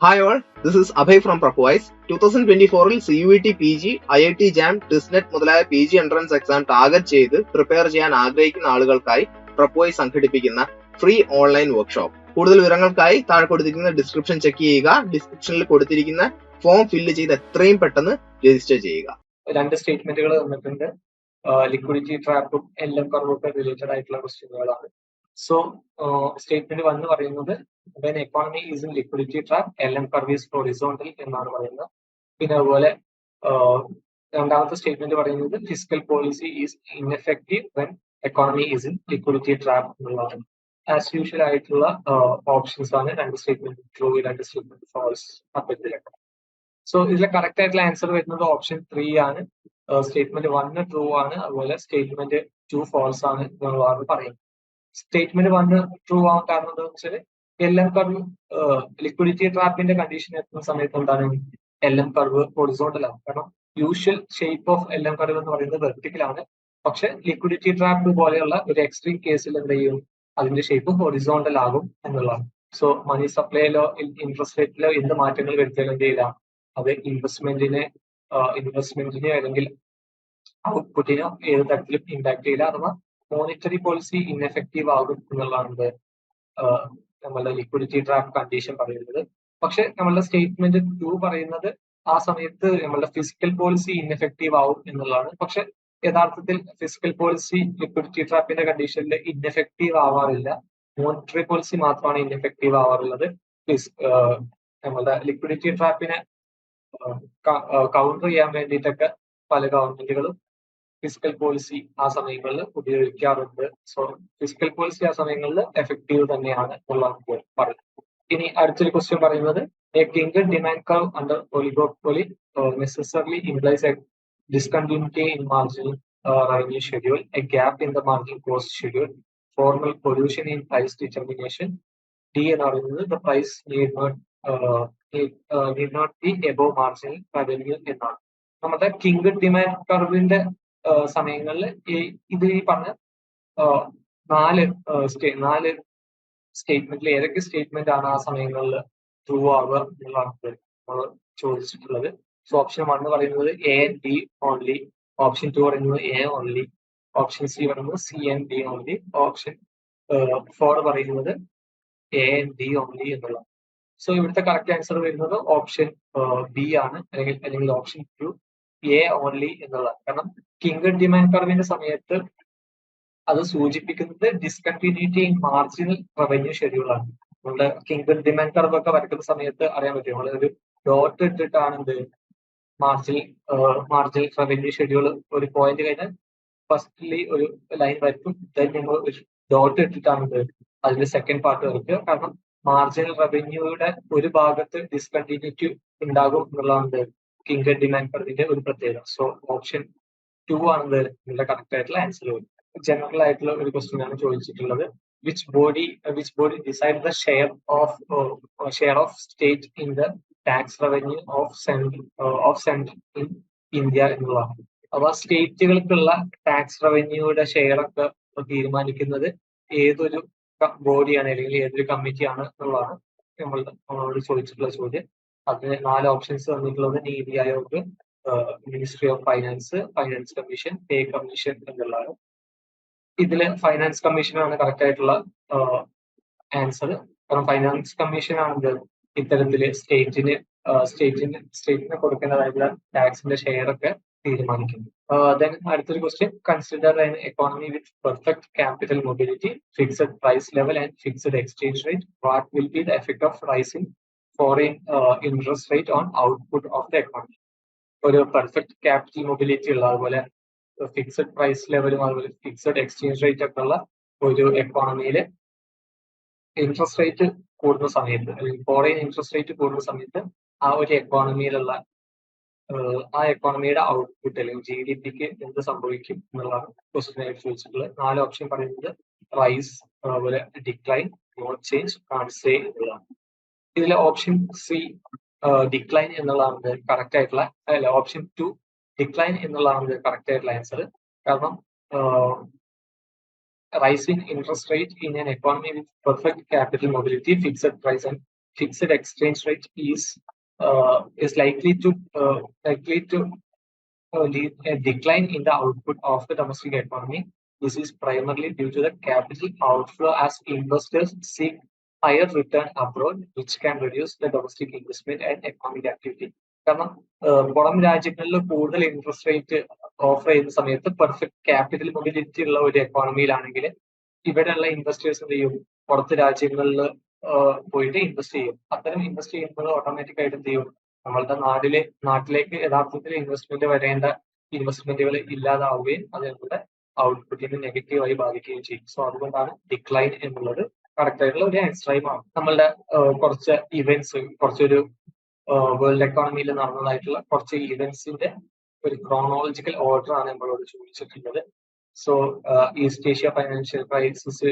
Hi all, this is Abhay from Prepwise. 2024-ൽ CUET PG, IIT JAM, TISNET മുതലായ PG entrance exam target ചെയ്ത് prepare ചെയ്യാൻ ആഗ്രഹിക്കുന്ന ആളുകൾക്കായി Prepwise സംഘടിപ്പിക്കുന്ന free online workshop. കൂടുതൽ വിവരങ്ങൾക്കായി താഴെ കൊടുത്തിരിക്കുന്ന ഡിസ്ക്രിപ്ഷൻ ചെക്ക് ചെയ്യുക. ഡിസ്ക്രിപ്ഷനിൽ കൊടുത്തിരിക്കുന്ന ഫോം ഫില്ല് ചെയ്ത് എത്രയും പെട്ടെന്ന് രജിസ്റ്റർ ചെയ്യുക. രണ്ട് സ്റ്റേറ്റ്മെന്റുകൾ തന്നിട്ടുണ്ട്. ലിക്വിഡിറ്റി ട്രാപ്പും എല്ലാം കർവൊക്കെ റിലേറ്റഡ് ആയിട്ടുള്ള ക്വസ്റ്റ്യനുകളാണ്. സോ സ്റ്റേറ്റ്മെന്റ് 1 പറയുന്നത് when economy is in liquidity trap, LM curve is horizontal എന്നാണ് പറയുന്നത്. പിന്നെ അതുപോലെ രണ്ടാമത്തെ സ്റ്റേറ്റ്മെന്റ് പറയുന്നത് physical policy is ineffective when economy is in liquidity trap എന്നുള്ളതാണ്. ആസ് യൂഷ്വൽ ആയിട്ടുള്ള ഓപ്ഷൻസ് ആണ് രണ്ട് സ്റ്റേറ്റ്മെന്റ് ട്രൂ, രണ്ട് സ്റ്റേറ്റ്മെന്റ് ഫാൾസ് അപ്പത്തിലൊക്കെ. സോ ഇതിലെ കറക്റ്റ് ആയിട്ടുള്ള ആൻസർ വരുന്നത് ഓപ്ഷൻ 3 ആണ്. സ്റ്റേറ്റ്മെന്റ് 1 ട്രൂ ആണ്, അതുപോലെ സ്റ്റേറ്റ്മെന്റ് 2 ഫാൾസ് ആണ് എന്നുള്ളതാണ് പറയുന്നത്. സ്റ്റേറ്റ്മെന്റ് 1 ട്രൂ ആവാൻ കാരണം എന്താണെന്ന് വെച്ചാൽ LM കർവ് ലിക്വിഡിറ്റി ട്രാപ്പിന്റെ കണ്ടീഷൻ എത്തുന്ന സമയത്ത് എന്താണ് LM കർവ് ഹൊറിസോണ്ടൽ ആണ്. കാരണം usual shape of LM curve എന്ന് പറയുന്നത് വെർട്ടിക്കൽ ആണ്. പക്ഷെ ലിക്വിഡിറ്റി ട്രാപ്പ് പോലെയുള്ള ഒരു എക്സ്ട്രീം കേസിൽ എന്ത് ചെയ്യും, അതിന്റെ ഷേപ്പ് ഹൊറിസോണ്ടൽ ആകും എന്നുള്ളതാണ്. സോ മണി സപ്ലൈയിലോ ഇൻട്രസ്റ്റ് റേറ്റിലോ എന്ത് മാറ്റങ്ങൾ വരുത്തിയാലും എന്ത് ചെയ്യില്ല, അത് ഇൻവെസ്റ്റ്മെന്റിനെ അല്ലെങ്കിൽ ഔട്ട്പുട്ടിനോ ഏത് തരത്തിലും ഇമ്പാക്ട് ചെയ്യില്ല. അഥവാ മോണിറ്ററി പോളിസി ഇൻഎഫക്റ്റീവ് ആകും എന്നുള്ളതാണ് നമ്മളുടെ ലിക്വിഡിറ്റി ട്രാപ്പ് കണ്ടീഷൻ പറയുന്നത്. പക്ഷെ നമ്മളുടെ സ്റ്റേറ്റ്മെന്റ് 2 പറയുന്നത് ആ സമയത്ത് നമ്മളുടെ ഫിസിക്കൽ പോളിസി ഇൻഎഫക്റ്റീവ് ആവും എന്നുള്ളതാണ്. പക്ഷെ യഥാർത്ഥത്തിൽ ഫിസിക്കൽ പോളിസി ലിക്വിഡിറ്റി ട്രാപ്പിന്റെ കണ്ടീഷനിൽ ഇൻഎഫക്റ്റീവ് ആവാറില്ല. മോണിറ്ററി പോളിസി മാത്രമാണ് ഇൻഎഫക്റ്റീവ് ആവാറുള്ളത്. നമ്മളുടെ ലിക്വിഡിറ്റി ട്രാപ്പിനെ കൗണ്ടർ ചെയ്യാൻ വേണ്ടിയിട്ടൊക്കെ പല ഗവൺമെന്റുകളും ഫിസിക്കൽ പോളിസി ആ സമയങ്ങളിൽ ഉപയോഗിക്കാറുണ്ട്. സോ ഫിസിക്കൽ പോളിസി ആ സമയങ്ങളിൽ എഫക്റ്റീവ് തന്നെയാണ് എന്നുള്ളത് പറയുന്നത്. ഇനി അടുത്തൊരു ക്വസ്റ്റ്യൻ പറയുന്നത് a kinked demand curve under oligopoly necessarily implies a discontinuity in marginal revenue schedule, a gap in the marginal cost schedule, formal pollution in price determination. D എന്ന് പറയുന്നത് the price need not be above marginal revenue എന്നാണ്. നമ്മുടെ Kinkar demand കർവിന്റെ സമയങ്ങളിൽ ഇത് ഈ പറഞ്ഞ നാല് സ്റ്റേറ്റ്മെന്റിൽ ഏതൊക്കെ സ്റ്റേറ്റ്മെന്റ് ആണ് ആ സമയങ്ങളിൽ ട്രൂ ആവുക എന്നുള്ളതാണ് നമ്മൾ ചോദിച്ചിട്ടുള്ളത്. സോ ഓപ്ഷൻ 1 പറയുന്നത് A and D only, option 2 പറയുന്നത് എ ഓൺലി, ഓപ്ഷൻ സി പറയുന്നത് C and D only, option 4 പറയുന്നത് എ ആൻഡ് ഡി ഓൺലി എന്നുള്ളതാണ്. സോ ഇവിടുത്തെ കറക്റ്റ് ആൻസർ വരുന്നത് ഓപ്ഷൻ ബി ആണ്, അല്ലെങ്കിൽ ഓപ്ഷൻ 2 എ ഓൺലി എന്നുള്ളതാണ്. കാരണം കിങ്കർ ഡിമാൻഡ് കർവിന്റെ സമയത്ത് അത് സൂചിപ്പിക്കുന്നത് discontinuity in marginal revenue schedule ആണ്. നമ്മുടെ കിങ്കർ ഡിമാൻഡ് കർവ് ഒക്കെ വരയ്ക്കുന്ന സമയത്ത് അറിയാൻ പറ്റും, നമ്മൾ ഒരു ഡോട്ട് ഇട്ടിട്ടാണ് എന്ത് മാർജിനൽ റവന്യൂ ഷെഡ്യൂൾ ഒരു പോയിന്റ് കഴിഞ്ഞാൽ ഫസ്റ്റ്ലി ഒരു ലൈൻ വരയ്ക്കും, ദെൻ നമ്മൾ ഒരു ഡോട്ട് ഇട്ടിട്ടാണ് അതിന്റെ സെക്കൻഡ് പാർട്ട് വരയ്ക്കുക. കാരണം മാർജിനൽ റവന്യൂയുടെ ഒരു ഭാഗത്ത് ഡിസ്കണ്ടിന്യൂറ്റി ഉണ്ടാകും എന്നുള്ളതാണ് കിങ്കർ ഡിമാൻഡ് കർവിന്റെ ഒരു പ്രത്യേകത. സോ ഓപ്ഷൻ 2 ആണ് ഇതിന്റെ കറക്റ്റ് ആയിട്ടുള്ള ആൻസർ. ജനറൽ ആയിട്ടുള്ള ഒരു ക്വസ്റ്റ്യൻ ആണ് ചോദിച്ചിട്ടുള്ളത്. Which body decide the share of state in the tax revenue of central in India എന്നുള്ളതാണ്. അപ്പൊ സ്റ്റേറ്റുകൾക്കുള്ള ടാക്സ് റവന്യൂയുടെ ഷെയർ ഒക്കെ തീരുമാനിക്കുന്നത് ഏതൊരു ബോഡിയാണ് അല്ലെങ്കിൽ ഏതൊരു കമ്മിറ്റിയാണ് എന്നുള്ളതാണ് നമ്മളോട് ചോദിച്ചിട്ടുള്ള ചോദ്യം. അതിന് 4 ഓപ്ഷൻസ് തന്നിട്ടുള്ളത് NITI Aayog, ministry of finance, finance commission, pay commission എന്നുള്ളതാണ്. ഇതില് ഫൈനാൻസ് കമ്മീഷനാണ് കറക്റ്റ് ആയിട്ടുള്ള ആൻസർ. കാരണം ഫൈനാൻസ് കമ്മീഷൻ ആണ് ഇത്തരത്തില് സ്റ്റേറ്റിന് കൊടുക്കേണ്ടതായിട്ടുള്ള ടാക്സിന്റെ ഷെയർ ഒക്കെ തീരുമാനിക്കുന്നത്. ദെൻ അടുത്തൊരു question, consider an economy with perfect capital mobility, fixed price level and fixed exchange rate. What will be the effect of rising foreign interest rate on output of the economy? ഒരു perfect capital mobility ഉള്ള, അതുപോലെ fixed price ലെവലും അതുപോലെ fixed exchange rate ഒക്കെ ഉള്ള ഒരു എക്കോണമിയിൽ interest rate കൂടുന്ന സമയത്ത്, അല്ലെങ്കിൽ ഫോറിൻ ഇൻട്രസ്റ്റ് റേറ്റ് കൂടുന്ന സമയത്ത് ആ ഒരു എക്കോണമിയിലുള്ള ആ എക്കോണമിയുടെ ഔട്ട്പുട്ട് അല്ലെങ്കിൽ GDPക്ക് എന്ത് സംഭവിക്കും എന്നുള്ളതാണ് ക്വസ്റ്റ്യൻ ആയിട്ട് ചോദിച്ചിട്ടുള്ളത്. 4 ഓപ്ഷൻ പറയുന്നത് റൈസ്, അതുപോലെ decline, not change, can't say എന്നുള്ളതാണ്. ഇതിലെ ഓപ്ഷൻ സി ഡിക്ലൈൻ എന്നുള്ളതാണ് കറക്റ്റ് ആയിട്ടുള്ള, അല്ല ഓപ്ഷൻ 2 ഡിക്ലൈൻ എന്നുള്ളതാണ് കറക്റ്റ് ആയിട്ടുള്ള ആൻസർ. കാരണം rising interest rate in an economy with perfect capital mobility, fixed price and fixed exchange rate is likely to lead a decline in the output of the domestic economy. This is primarily due to the capital outflow as investors seek higher return abroad, which can reduce the domestic investment and economic activity. കാരണം പുറം രാജ്യങ്ങളിൽ കൂടുതൽ interest rate offer ചെയ്യുന്ന സമയത്ത് perfect capital mobility ഉള്ള ഒരു എക്കോണമിയിലാണെങ്കിൽ ഇവിടെയുള്ള investors എന്ത് ചെയ്യും, പുറത്ത് രാജ്യങ്ങളിൽ പോയിട്ട് ഇൻവെസ്റ്റ് ചെയ്യും. അത്തരം ഇൻവെസ്റ്റ് ചെയ്യുന്നത് ഓട്ടോമാറ്റിക് ആയിട്ട് എന്ത് ചെയ്യും, നമ്മളുടെ നാട്ടിലേക്ക് യഥാർത്ഥത്തിൽ ഇൻവെസ്റ്റ്മെന്റ് വരേണ്ട ഇൻവെസ്റ്റ്മെന്റുകൾ ഇല്ലാതാവുകയും അത് നമ്മുടെ ഔട്ട്പുട്ടിനെ നെഗറ്റീവായി ബാധിക്കുകയും ചെയ്യും. സോ അതുകൊണ്ടാണ് ഡിക്ലൈൻ എന്നുള്ളത് കറക്റ്റ് ആയിട്ടുള്ള ഒരു ആൻസറായി മാറും. നമ്മളുടെ കുറച്ച് ഇവന്റ്സ്, കുറച്ചൊരു വേൾഡ് എക്കോണമിയിൽ നടന്നതായിട്ടുള്ള കുറച്ച് ഇവന്റ്സിന്റെ ഒരു ക്രോണോളജിക്കൽ ഓർഡർ ആണ് നമ്മളോട് ചോദിച്ചിട്ടുള്ളത്. So east Asia financial crisis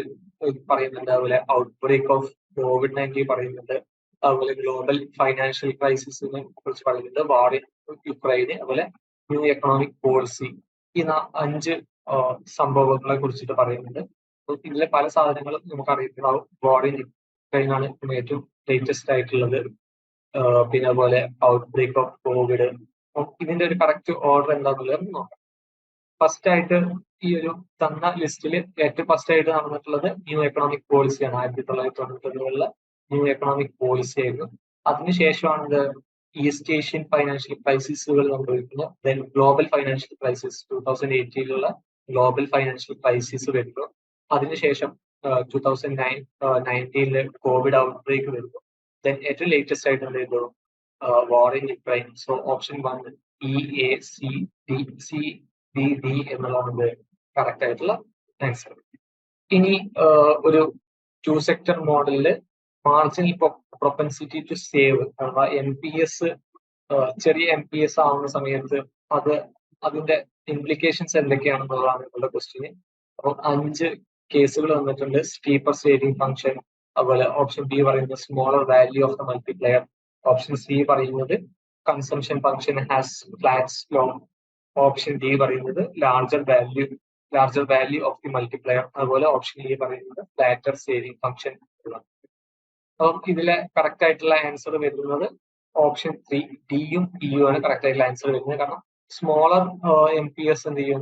പറയുന്നുണ്ട്, അതുപോലെ ഔട്ട് ബ്രേക്ക് ഓഫ് COVID-19 പറയുന്നുണ്ട്, അതുപോലെ ഗ്ലോബൽ ഫൈനാൻഷ്യൽ ക്രൈസിസിനെ കുറിച്ച് പറയുന്നുണ്ട്, വാർ ഇൻ യുക്രൈന്, അതുപോലെ ന്യൂ എക്കണോമിക് പോളിസി. ഈ 5 സംഭവങ്ങളെ കുറിച്ചിട്ട് പറയുന്നുണ്ട്. ഇതിലെ പല സാധനങ്ങളും നമുക്ക് അറിയത്തില്ലാവും. വാർ ഇൻ യുക്രൈൻ ആണ് ഏറ്റവും ലേറ്റസ്റ്റ് ആയിട്ടുള്ളത്. പിന്നെ അതുപോലെ ഔട്ട് ബ്രേക്ക് ഓഫ് കോവിഡ്. ഇതിന്റെ ഒരു കറക്റ്റ് ഓർഡർ എന്താണെന്നുള്ളത് നോക്കാം. ഫസ്റ്റ് ആയിട്ട് ഈ ഒരു തന്ന ലിസ്റ്റിൽ ഏറ്റവും ഫസ്റ്റ് ആയിട്ട് നടന്നിട്ടുള്ളത് ന്യൂ എക്കണോമിക് പോളിസിയാണ്. 1999 ന്യൂ എക്കണോമിക് പോളിസി ആയിരുന്നു. അതിനുശേഷമാണ് ഈസ്റ്റ് ഏഷ്യൻ ഫൈനാൻഷ്യൽ ക്രൈസിസുകൾ സംഭവിക്കുന്നു. Then global financial crisis 2018 global financial crisis വരുന്നു. അതിനുശേഷം 2019 കോവിഡ് ഔട്ട് ബ്രേക്ക് വരുന്നു. ദെൻ ഏറ്റവും ലേറ്റസ്റ്റ് ആയിട്ട് എന്ത് ചെയ്തു, war in Ukraine. So option 1 EACD എന്നുള്ളതാണ് കറക്റ്റ് ആയിട്ടുള്ള ആൻസർ. ഇനി ഒരു 2 സെക്ടർ മോഡലില് മാർജിനൽ പ്രൊപ്പൻസിറ്റി ടു സേവ് അഥവാ MPS, ചെറിയ MPS ആവുന്ന സമയത്ത് അതിന്റെ ഇംപ്ലിക്കേഷൻസ് എന്തൊക്കെയാണെന്നുള്ളതാണ് നമ്മുടെ ക്വസ്റ്റ്യന്. അപ്പോൾ 5 കേസുകൾ വന്നിട്ടുണ്ട്. സ്റ്റീപ്പർ സേവിംഗ് ഫംഗ്ഷൻ, അതുപോലെ ഓപ്ഷൻ ബി പറയുന്നത് smaller value of the multiplier, option C പറയുന്നത് consumption function has flat slope, option D പറയുന്നത് larger value of the multiplier, അതുപോലെ ഓപ്ഷൻ ഇ പറയുന്നത് ഫ്ലാറ്റർ സേവിംഗ് ഫംഗ്ഷൻ. അപ്പം ഇതിലെ കറക്റ്റ് ആയിട്ടുള്ള ആൻസർ വരുന്നത് ഓപ്ഷൻ 3 ഡിയും ഇയും ആണ് കറക്റ്റ് ആയിട്ടുള്ള ആൻസർ വരുന്നത്. കാരണം സ്മോളർ MPS എന്ത് ചെയ്യും,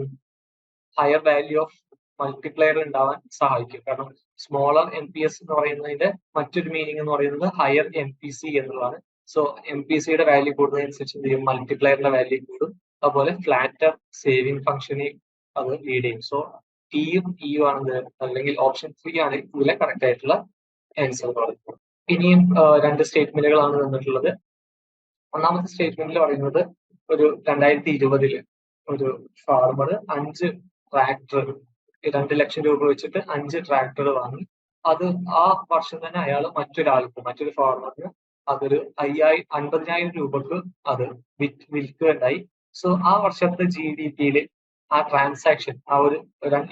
ഹയർ വാല്യൂ ഓഫ് മൾട്ടിപ്ലയർ ഉണ്ടാവാൻ സഹായിക്കും. കാരണം സ്മോളർ MPS എന്ന് പറയുന്നതിന്റെ മറ്റൊരു മീനിങ് എന്ന് പറയുന്നത് ഹയർ MPC എന്നുള്ളതാണ്. സോ MPCയുടെ വാല്യൂ കൂടുന്നതനുസരിച്ച് എന്ത് ചെയ്യും, മൾട്ടിപ്ലയറിന്റെ വാല്യൂ കൂടും. അതുപോലെ ഫ്ലാറ്റർ സേവിംഗ് ഫംഗ്ഷനെ അത് ലീഡ് ചെയ്യും. സോ ടിയും ഇയും ആണ്, അല്ലെങ്കിൽ ഓപ്ഷൻ 3 ആണ് ഇതിലെ കറക്റ്റ് ആയിട്ടുള്ള ആൻസർ എന്ന് പറയുന്നത്. ഇനിയും 2 സ്റ്റേറ്റ്മെന്റുകളാണ് തന്നിട്ടുള്ളത്. ഒന്നാമത്തെ സ്റ്റേറ്റ്മെന്റിൽ പറയുന്നത് ഒരു 2020 ഒരു ഫാർമർ 5 ട്രാക്ടർ 2 ലക്ഷം രൂപ വെച്ചിട്ട് 5 ട്രാക്ടർ വാങ്ങി. അത് ആ വർഷം തന്നെ അയാൾ മറ്റൊരു ഫാർമറിന് അതൊരു 50,000 രൂപക്ക് അത് വിൽക്കുകയുണ്ടായി. സോ ആ വർഷത്തെ GDP-യിൽ ആ ട്രാൻസാക്ഷൻ,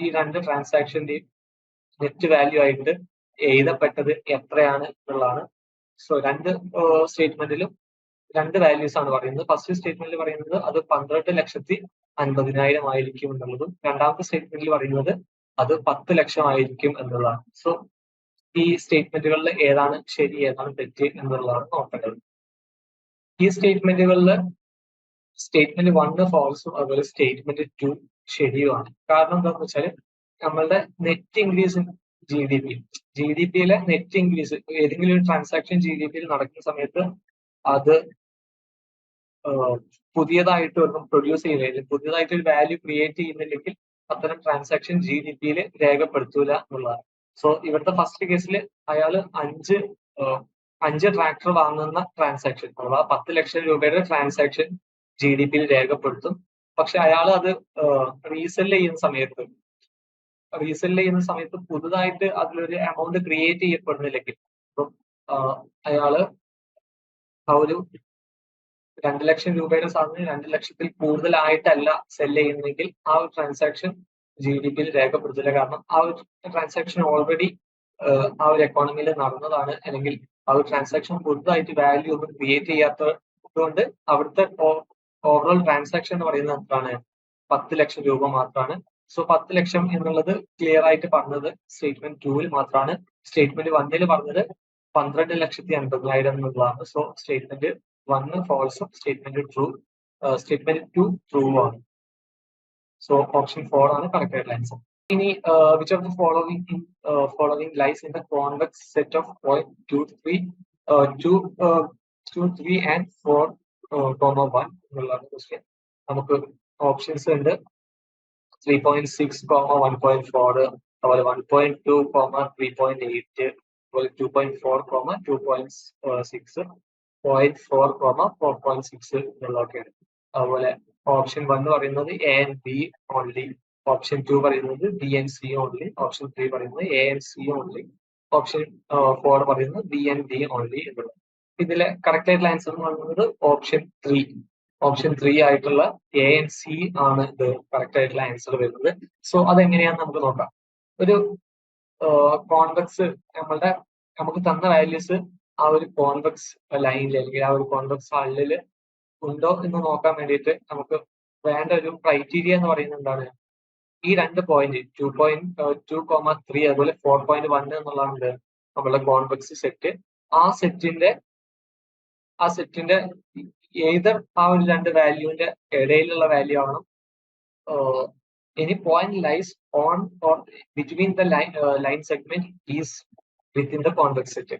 ഈ 2 ട്രാൻസാക്ഷന്റെയും നെറ്റ് വാല്യൂ ആയിട്ട് എഴുതപ്പെട്ടത് എത്രയാണ് എന്നുള്ളതാണ്. സോ 2 സ്റ്റേറ്റ്മെന്റിലും 2 വാല്യൂസ് ആണ് പറയുന്നത്. ഫസ്റ്റ് സ്റ്റേറ്റ്മെന്റിൽ പറയുന്നത് അത് 12,50,000 ആയിരിക്കും എന്നുള്ളതും, രണ്ടാമത്തെ സ്റ്റേറ്റ്മെന്റിൽ പറയുന്നത് അത് 10 ലക്ഷം ആയിരിക്കും എന്നുള്ളതാണ്. സോ ഈ സ്റ്റേറ്റ്മെന്റുകളിൽ ഏതാണ് ശരി ഏതാണ് തെറ്റ് എന്നുള്ളതാണ് നോക്കേണ്ടത്. ഈ സ്റ്റേറ്റ്മെന്റുകളിൽ സ്റ്റേറ്റ്മെന്റ് 1 ഫോൾസും അതുപോലെ സ്റ്റേറ്റ്മെന്റ് 2 ശരിയുമാണ്. കാരണം എന്താണെന്ന് വെച്ചാൽ നമ്മളുടെ നെറ്റ് ഇൻക്രീസ് ഇൻ GDP-യിലെ നെറ്റ് ഇൻക്രീസ്, ഏതെങ്കിലും ഒരു ട്രാൻസാക്ഷൻ GDP-യിൽ നടക്കുന്ന സമയത്ത് അത് പുതിയതായിട്ട് ഒന്നും പ്രൊഡ്യൂസ് ചെയ്യുന്നില്ല, പുതിയതായിട്ട് ഒരു വാല്യൂ ക്രിയേറ്റ് ചെയ്യുന്നില്ലെങ്കിൽ അത്തരം ട്രാൻസാക്ഷൻ GDP-യിൽ രേഖപ്പെടുത്തൂല എന്നുള്ളതാണ്. സോ ഇവിടുത്തെ ഫസ്റ്റ് കേസിൽ അയാൾ 5 ട്രാക്ടർ വാങ്ങുന്ന ട്രാൻസാക്ഷൻ അഥവാ 10 ലക്ഷം രൂപയുടെ ട്രാൻസാക്ഷൻ GDP-യിൽ രേഖപ്പെടുത്തും. പക്ഷെ അയാൾ അത് റീസെൽ ചെയ്യുന്ന സമയത്ത് പുതുതായിട്ട് അതിലൊരു എമൗണ്ട് ക്രിയേറ്റ് ചെയ്യപ്പെടുന്നില്ലെങ്കിൽ, അപ്പം അയാള് ആ ഒരു 2 ലക്ഷം രൂപയുടെ സാധനം 2 ലക്ഷത്തിൽ കൂടുതലായിട്ടല്ല സെല് ചെയ്യുന്നെങ്കിൽ ആ ഒരു ട്രാൻസാക്ഷൻ GDP-യിൽ രേഖപ്പെടുത്തില്ല. കാരണം ആ ഒരു ട്രാൻസാക്ഷൻ ഓൾറെഡി ആ ഒരു എക്കോണമിയിൽ നടന്നതാണ്, അല്ലെങ്കിൽ ആ ഒരു ട്രാൻസാക്ഷൻ പുതുതായിട്ട് വാല്യൂ ഒന്നും ക്രിയേറ്റ് ചെയ്യാത്തതുകൊണ്ട് അവിടുത്തെ ഓവറോൾ ട്രാൻസാക്ഷൻ എന്ന് പറയുന്നത് എന്താണ്, 10 ലക്ഷം രൂപ മാത്രമാണ്. സോ 10 ലക്ഷം എന്നുള്ളത് ക്ലിയർ ആയിട്ട് പറഞ്ഞത് സ്റ്റേറ്റ്മെന്റ് 2-ൽ മാത്രമാണ്. സ്റ്റേറ്റ്മെന്റ് 1-ൽ പറഞ്ഞത് 12,80,000 എന്നുള്ളതാണ്. So statement 1 false, statement 2 true ആണ്. സോ ഓപ്ഷൻ 4 ആണ് കറക്റ്റ് ആയിട്ടുള്ള ആൻസർ. ഇനി which of the following lies in the convex set of point 2, 3 and 4, 1 എന്നുള്ള ക്വസ്റ്റ്യൻ. നമുക്ക് ഓപ്ഷൻസ് ഉണ്ട്. 3.6, 1.4, അതുപോലെ 1.2, 3.8, അതുപോലെ 2.4, 2.6, 0.4, 4.6 എന്നുള്ളതൊക്കെയാണ്. അതുപോലെ ഓപ്ഷൻ 1 പറയുന്നത് A and B only, option 2 പറയുന്നത് B and C only, option 3 പറയുന്നത് A and C only, option 4 പറയുന്നത് ബി ആൻഡ് ഡി ഓൺലി എന്നുള്ളത്. ഇതിലെ കറക്റ്റ് ആയിട്ടുള്ള ആൻസർ എന്ന് പറയുന്നത് ഓപ്ഷൻ 3 ആയിട്ടുള്ള എ ആൻഡ് സി ആണ് ഇത് കറക്റ്റ് ആയിട്ടുള്ള ആൻസർ വരുന്നത്. സോ അതെങ്ങനെയാന്ന് നമുക്ക് നോക്കാം. ഒരു കോൺവെക്സ് നമുക്ക് തന്ന വാല്യൂസ് ആ ഒരു കോൺവെക്സ് ലൈനിൽ അല്ലെങ്കിൽ ആ ഒരു കോൺവെക്സ് ഹള്ളിൽ ഉണ്ടോ എന്ന് നോക്കാൻ വേണ്ടിയിട്ട് നമുക്ക് വേണ്ട ഒരു ക്രൈറ്റീരിയ എന്ന് പറയുന്നത് എന്താണ്? ഈ 2 പോയിന്റ് 2.2, 3 അതുപോലെ 4.1 എന്നുള്ളതാണ് നമ്മളുടെ കോൺവെക്സ് സെറ്റ്. ആ സെറ്റിന്റെ ഏതർ ആ ഒരു 2 വാല്യൂവിന്റെ ഇടയിലുള്ള വാല്യൂ ആവണം. Any point lies on or between the line segment is within the convex set.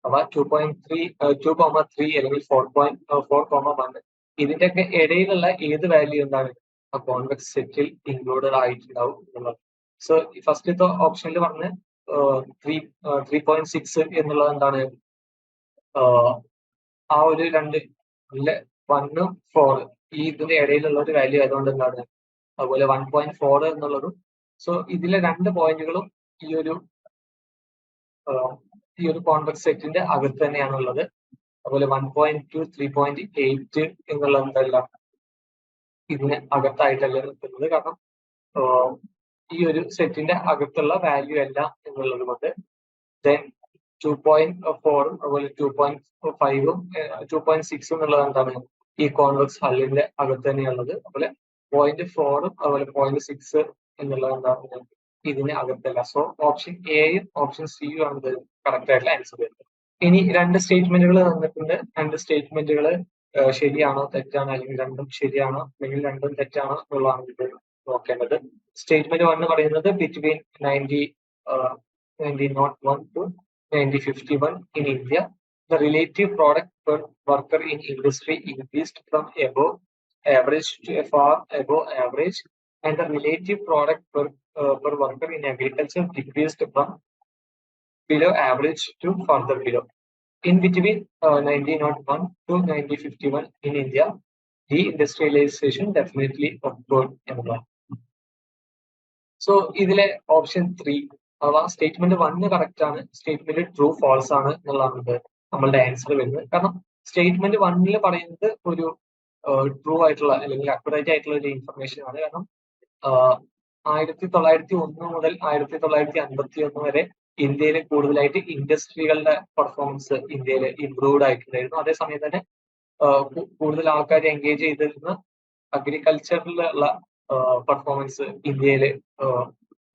അവ 2.3, 2.3 അല്ലെങ്കിൽ 4.1 ഇതിന്റെയൊക്കെ ഇടയിലുള്ള ഏത് വാല്യൂ എന്താണ് ആ കോൺവെക്സ് സെറ്റിൽ ഇൻക്ലൂഡഡ് ആയിട്ടുണ്ടാവും എന്നുള്ളത്. സോ ഫസ്റ്റത്തെ ഓപ്ഷനിൽ പറഞ്ഞ 3.6 എന്നുള്ളത് എന്താണ്? ആ ഒരു 2 1, 4 ഈ ഇതിന്റെ ഇടയിലുള്ള ഒരു വാല്യൂ ആയതുകൊണ്ട് എന്താണ്? അതുപോലെ 1.4 എന്നുള്ളതും. സോ ഇതിലെ 2 പോയിന്റുകളും ഈ ഒരു കോൺവെക്സ് സെറ്റിന്റെ അകത്ത് തന്നെയാണുള്ളത്. അതുപോലെ 1.2, 3.8 എന്നുള്ള എന്തല്ല ഇതിന് അകത്തായിട്ടല്ല നിൽക്കുന്നത്. കാരണം ഈ ഒരു സെറ്റിന്റെ അകത്തുള്ള വാല്യൂ അല്ല എന്നുള്ളത് കൊണ്ട്. ദെൻ 2.4 അതുപോലെ 2.5ഉം 2.6 എന്നുള്ളത് എന്താണ്? ഈ കോൺവെക്സ് ഹള്ളിന്റെ അകത്ത് തന്നെയുള്ളത്. അതുപോലെ 0.4ഉം അതുപോലെ 0.6 എന്നുള്ളത് എന്താണ്? ഇതിന് അകത്തല്ല. സോ ഓപ്ഷൻ എയും ഓപ്ഷൻ സിയും ആണ് കറക്റ്റ് ആയിട്ടുള്ള ആൻസർ വരുന്നത്. ഇനി 2 സ്റ്റേറ്റ്മെന്റുകൾ തന്നിട്ടുണ്ട്. 2 സ്റ്റേറ്റ്മെന്റുകൾ ശരിയാണോ തെറ്റാണോ, അല്ലെങ്കിൽ രണ്ടും ശരിയാണോ അല്ലെങ്കിൽ രണ്ടും തെറ്റാണോ എന്നുള്ളതാണ് ഇത് നോക്കേണ്ടത്. സ്റ്റേറ്റ്മെന്റ് 1 പറയുന്നത് between 1901 to 1951 in India, the relative product per worker in industry increased from above average to far above average, and the relative product per worker in agriculture decreased from below average to further below. In between 1901 to 1951 in India, deindustrialization definitely occurred. So ഇതിലെ option 3 അഥവാ statement 1 correct ആണ്, statement true false ആണ് എന്നുള്ളതാണ് നമ്മളുടെ answer വരുന്നത്. കാരണം statement 1 പറയുന്നത് ഒരു ട്രൂ ആയിട്ടുള്ള അല്ലെങ്കിൽ അക്യുറേറ്റ് ആയിട്ടുള്ള ഒരു ഇൻഫർമേഷൻ ആണ്. കാരണം 1901 മുതൽ 1951 വരെ ഇന്ത്യയിൽ കൂടുതലായിട്ട് ഇൻഡസ്ട്രികളുടെ പെർഫോമൻസ് ഇന്ത്യയിൽ ഇംപ്രൂവ്ഡ് ആയിട്ടുണ്ടായിരുന്നു. അതേസമയം തന്നെ കൂടുതൽ ആൾക്കാർ എൻഗേജ് ചെയ്തിരുന്ന അഗ്രികൾച്ചറിലുള്ള പെർഫോമൻസ് ഇന്ത്യയിൽ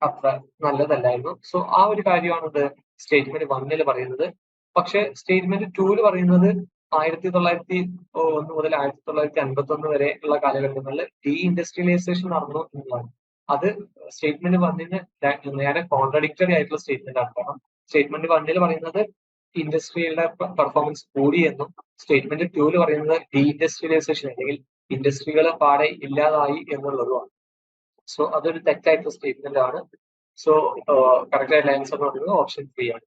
അത്ര നല്ലതല്ലായിരുന്നു. സോ ആ ഒരു കാര്യമാണ് സ്റ്റേറ്റ്മെന്റ് 1 പറയുന്നത്. പക്ഷെ സ്റ്റേറ്റ്മെന്റ് 2 പറയുന്നത് 1901 മുതൽ 1951 വരെ ഉള്ള കാലഘട്ടങ്ങളിൽ ഡീഇൻഡസ്ട്രിയലൈസേഷൻ നടന്നു എന്നുള്ളതാണ്. അത് സ്റ്റേറ്റ്മെന്റ് 1 നേരെ കോൺട്രഡിക്ടറി ആയിട്ടുള്ള സ്റ്റേറ്റ്മെന്റ് ആണ്. കാരണം സ്റ്റേറ്റ്മെന്റ് 1 പറയുന്നത് ഇൻഡസ്ട്രിയുടെ പെർഫോമൻസ് കൂടി എന്നും സ്റ്റേറ്റ്മെന്റ് 2 പറയുന്നത് ഡീഇൻഡസ്ട്രിയലൈസേഷൻ അല്ലെങ്കിൽ ഇൻഡസ്ട്രികൾ പാടെ ഇല്ലാതായി എന്നുള്ളതുമാണ്. സോ അതൊരു തെറ്റായിട്ടുള്ള സ്റ്റേറ്റ്മെന്റ് ആണ്. സോ കറക്റ്റ് ആയിട്ടുള്ള ആൻസർ എന്ന് പറയുന്നത് ഓപ്ഷൻ 3 ആണ്.